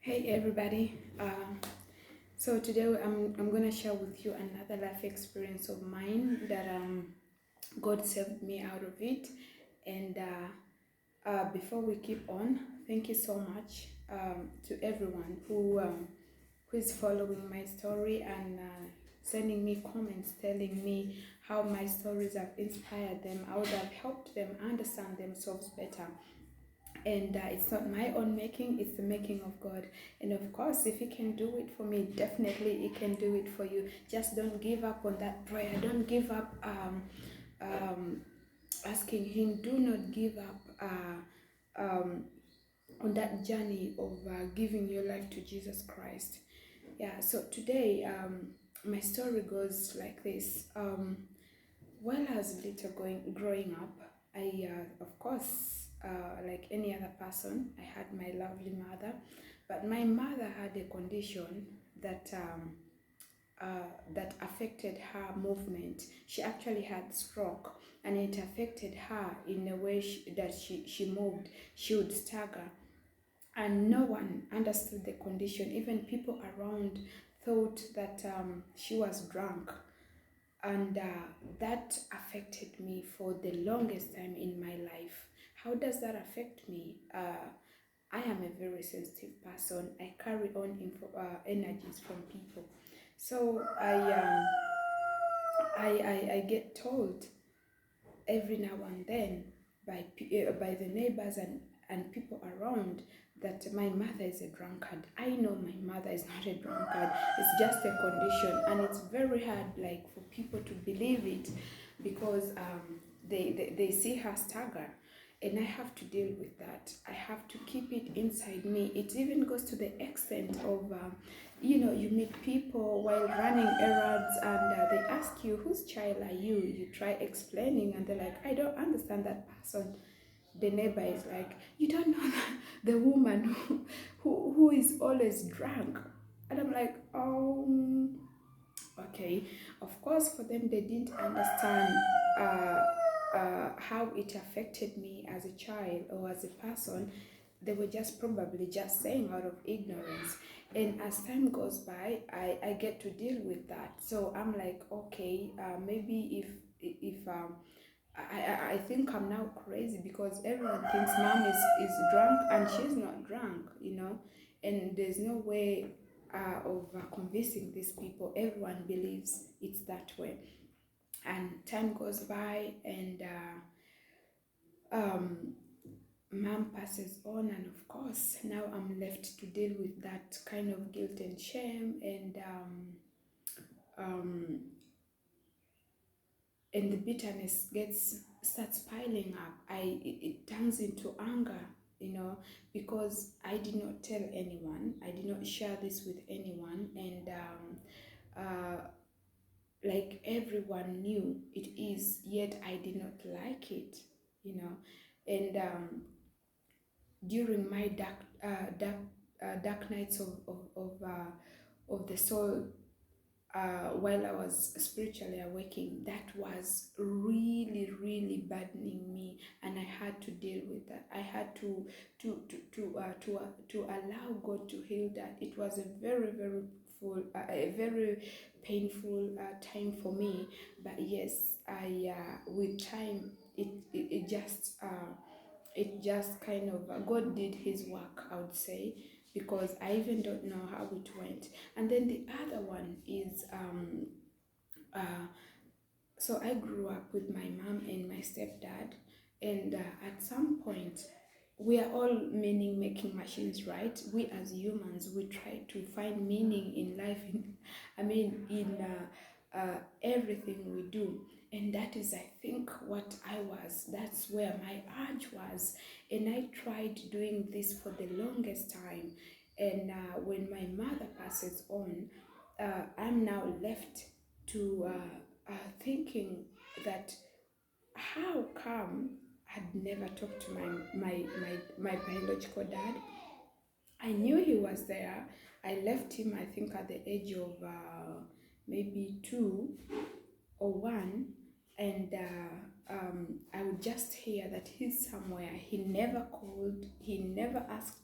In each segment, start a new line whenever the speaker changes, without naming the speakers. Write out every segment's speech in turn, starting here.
Hey everybody. So today I'm gonna share with you another life experience of mine that God saved me out of it. And before we keep on, thank you so much to everyone who is following my story and sending me comments telling me how my stories have inspired them, how they have helped them understand themselves better. And it's not my own making, it's the making of God. And of course, if He can do it for me, definitely He can do it for you. Just don't give up on that prayer. Don't give up asking Him. Do not give up on that journey of giving your life to Jesus Christ. Yeah, so today my story goes like this. While I was little growing up, I, of course, like any other person, I had my lovely mother, but my mother had a condition that affected her movement. She actually had stroke, and it affected her in a way that she moved. She would stagger, and no one understood the condition. Even people around thought that she was drunk, and that affected me for the longest time in my life. How does that affect me? I am a very sensitive person. I carry on energies from people, so I get told every now and then by the neighbors and people around that my mother is a drunkard. I know my mother is not a drunkard. It's just a condition, and it's very hard, like, for people to believe it because they see her stagger, and I have to deal with that. I have to keep it inside me. It even goes to the extent of you meet people while running errands, and they ask you, whose child are you? You try explaining, and they're like, I don't understand that person. The neighbor is like, you don't know the woman who is always drunk. And I'm like, oh, okay. Of course, for them, they didn't understand how it affected me as a child or as a person. They were just probably just saying out of ignorance. And as time goes by, I get to deal with that. So I'm like, okay, maybe if I think I'm now crazy because everyone thinks mom is drunk and she's not drunk. And there's no way of convincing these people. Everyone believes it's that way. And time goes by, and mom passes on, and of course now I'm left to deal with that kind of guilt and shame, and the bitterness starts piling up. It turns into anger, because I did not tell anyone. I did not share this with anyone, and like, everyone knew it is, yet I did not like it. And during my dark nights of the soul, while I was spiritually awakening, that was really, really burdening me, and I had to deal with that. I had to allow God to heal that. It was a very, very full, a very painful time for me. But yes, I with time, it just kind of God did His work, I would say, because I even don't know how it went. And then the other one is so I grew up with my mom and my stepdad, and at some point, we are all meaning making machines, right? We as humans, we try to find meaning in life. In everything we do. And that is, I think, what I was. That's where my urge was. And I tried doing this for the longest time. And when my mother passes on, I'm now left to thinking that how come I'd never talked to my biological dad. I knew he was there. I left him, I think, at the age of maybe 2 or 1, and I would just hear that he's somewhere. He never called. He never asked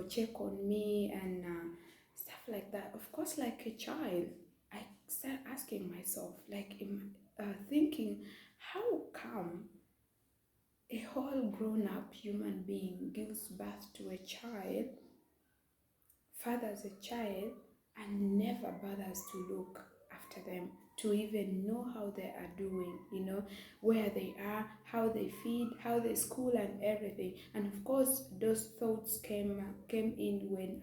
check on me and stuff like that. Of course, like a child, I start asking myself, like, thinking, how come a whole grown-up human being gives birth to a child, fathers a child, and never bothers to look after them, to even know how they are doing, where they are, how they feed, how they school and everything. And of course, those thoughts came in when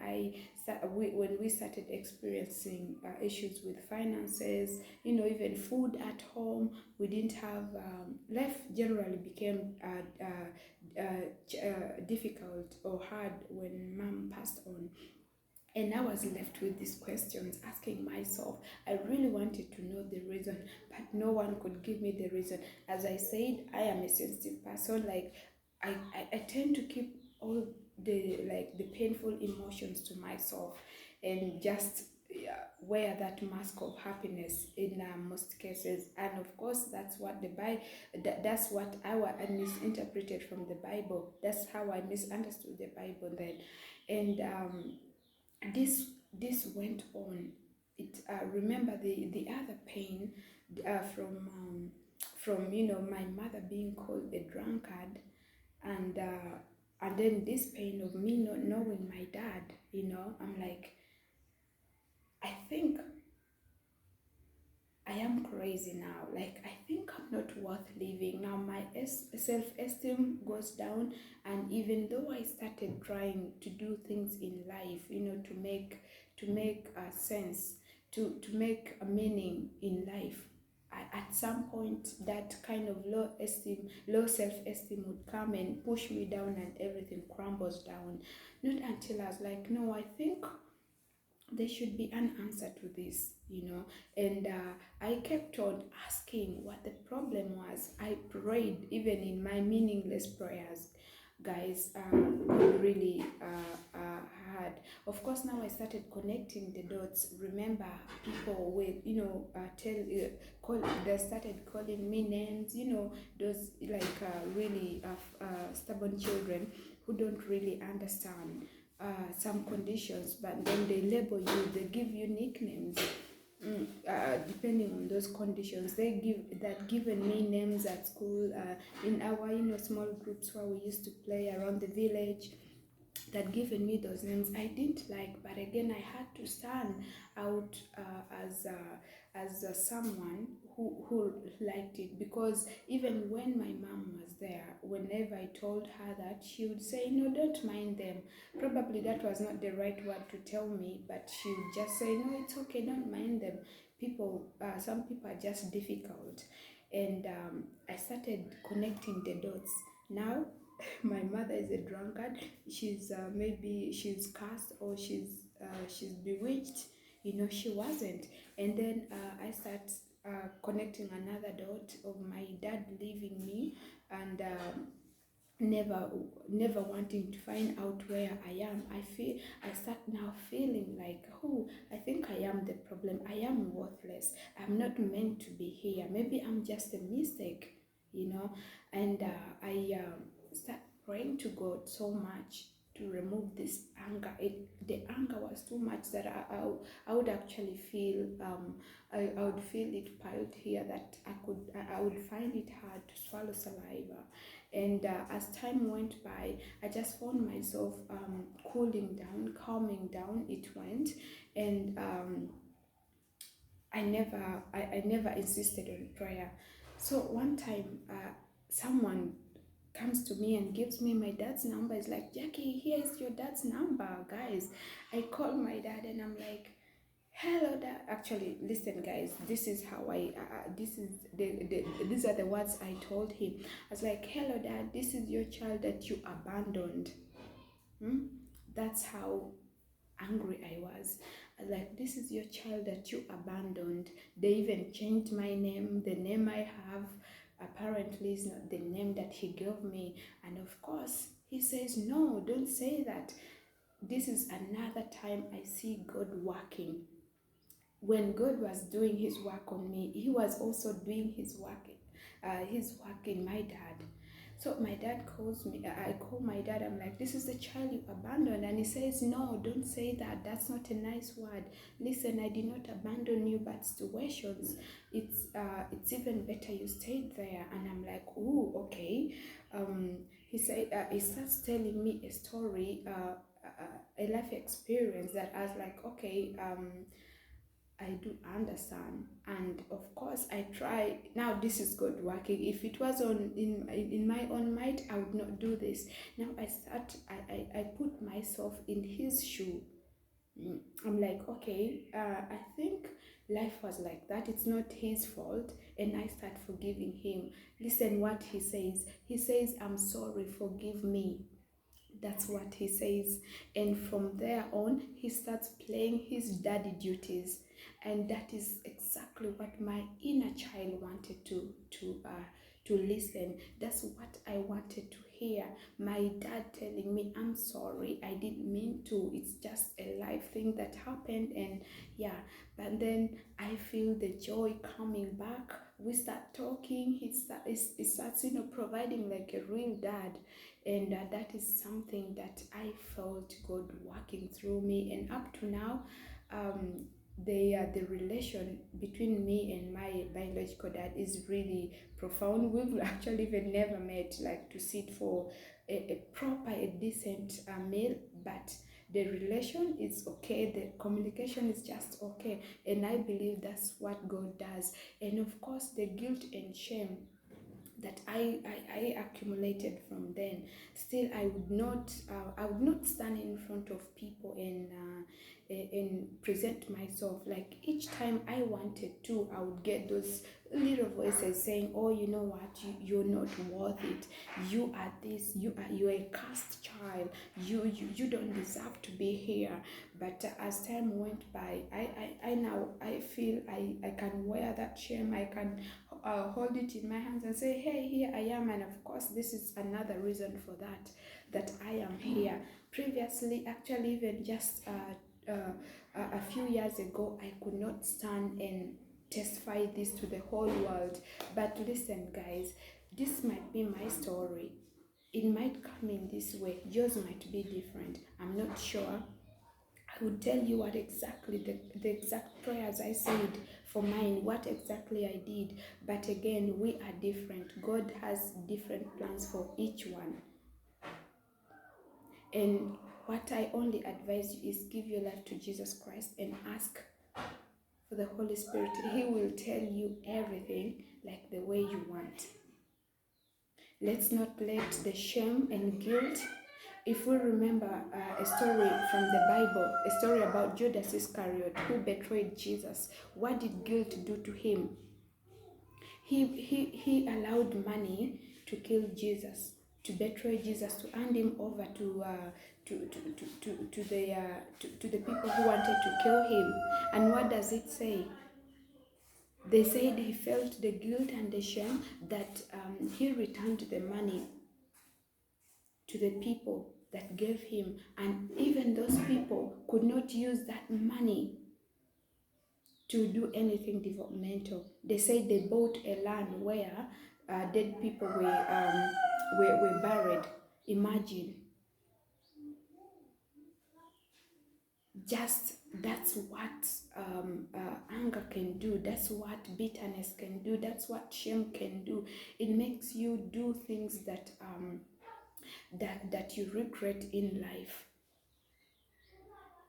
when we started experiencing issues with finances, even food at home. We didn't have, life generally became difficult or hard when mom passed on. And I was left with these questions, asking myself. I really wanted to know the reason, but no one could give me the reason. As I said, I am a sensitive person. Like, I tend to keep all the painful emotions to myself, and just, yeah, wear that mask of happiness in most cases. And of course, that's what that's what I misinterpreted from the Bible. That's how I misunderstood the Bible then. And this went on. It remember the other pain from my mother being called a drunkard, and then this pain of me not knowing my dad. I'm like, I think I am crazy now. Like, I think I'm not worth living. Now my self-esteem goes down, and even though I started trying to do things in life, to make sense, to make a meaning in life, at some point that kind of low self-esteem would come and push me down, and everything crumbles down. Not until I was like, no, I think there should be an answer to this. And I kept on asking what the problem was. I prayed even in my meaningless prayers, guys. God really had. Of course, now I started connecting the dots. Remember, people with they started calling me names, those like really stubborn children who don't really understand some conditions, but then they label you, they give you nicknames. Depending on those conditions, given me names at school, in our small groups where we used to play around the village, that given me those names I didn't like. But again, I had to stand out as someone who liked it, because even when my mom was there, whenever I told her that, she would say, no, don't mind them. Probably that was not the right word to tell me, but she would just say, no, it's okay, don't mind them. Some people are just difficult. And I started connecting the dots. Now my mother is a drunkard. She's maybe she's cursed, or she's bewitched. She wasn't. And then I start connecting another dot of my dad leaving me, and never wanting to find out where I am. I start now feeling like, oh, I think I am the problem. I am worthless. I'm not meant to be here. Maybe I'm just a mistake. And I start praying to God so much to remove this anger. The anger was too much that I would actually feel I would feel it piled here, that I would find it hard to swallow saliva. And as time went by, I just found myself cooling down, calming down. It went. And I never insisted on prayer. So one time, someone comes to me and gives me my dad's number. It's like, Jackie, here is your dad's number, guys. I call my dad and I'm like, hello dad. Actually, listen guys, this is how these are the words I told him. I was like, hello dad, this is your child that you abandoned. That's how angry I was. I was like, this is your child that you abandoned. They even changed my name. The name I have apparently is not the name that he gave me. And of course, he says, no, don't say that. This is another time I see God working. When God was doing his work on me, he was also doing his work in my dad. So my dad calls me, I call my dad, I'm like, this is the child you abandoned. And he says, no, don't say that. That's not a nice word. Listen, I did not abandon you, but situations, it's even better you stayed there. And I'm like, oh, okay. He said, he starts telling me a story, a life experience that I was like, okay, I do understand, and of course I try. Now this is God working. If it was on in my own might, I would not do this. Now I put myself in his shoe. I'm like, okay, I think life was like that. It's not his fault, and I start forgiving him. Listen what he says. He says, I'm sorry, forgive me. That's what he says. And from there on, he starts playing his daddy duties. And that is exactly what my inner child wanted to listen. That's what I wanted to hear. My dad telling me, I'm sorry, I didn't mean to. It's just a life thing that happened. And yeah, but then I feel the joy coming back. We start talking. He starts, providing like a real dad. And that is something that I felt God working through me. And up to now, the relation between me and my biological dad is really profound. We've actually even never met, like, to sit for a proper, a decent meal, but the relation is okay, the communication is just okay, and I believe that's what God does. And of course, the guilt and shame that I accumulated from then, still I would not stand in front of people and present myself. Like, each time I wanted to, I would get those little voices saying, oh, you know what, you're not worth it, you are this, you're a cursed child, you don't deserve to be here. But as time went by, I now I feel I can wear that shame. I can hold it in my hands and say, hey, here I am. And of course, this is another reason for that I am here. Previously, actually, even just a few years ago, I could not stand and testify this to the whole world. But listen, guys, this might be my story. It might come in this way. Yours might be different. I'm not sure. I would tell you what exactly the exact prayers I said for mine, what exactly I did. But again, we are different. God has different plans for each one. And what I only advise you is give your life to Jesus Christ and ask for the Holy Spirit. He will tell you everything like the way you want. Let's not let the shame and guilt. If we remember a story from the Bible, a story about Judas Iscariot who betrayed Jesus, what did guilt do to him? He allowed money to kill Jesus, to betray Jesus, to hand him over to the people who wanted to kill him. And what does it say? They said he felt the guilt and the shame that he returned the money to the people that gave him, and even those people could not use that money to do anything developmental. They said they bought a land where dead people were buried. Imagine. Just that's what anger can do. That's what bitterness can do. That's what shame can do. It makes you do things that that you regret in life.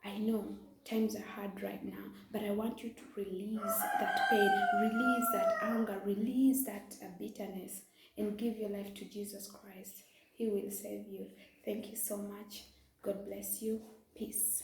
I know times are hard right now, but I want you to release that pain, release that anger, release that bitterness, and give your life to Jesus Christ. He will save you. Thank you so much. God bless you. Peace.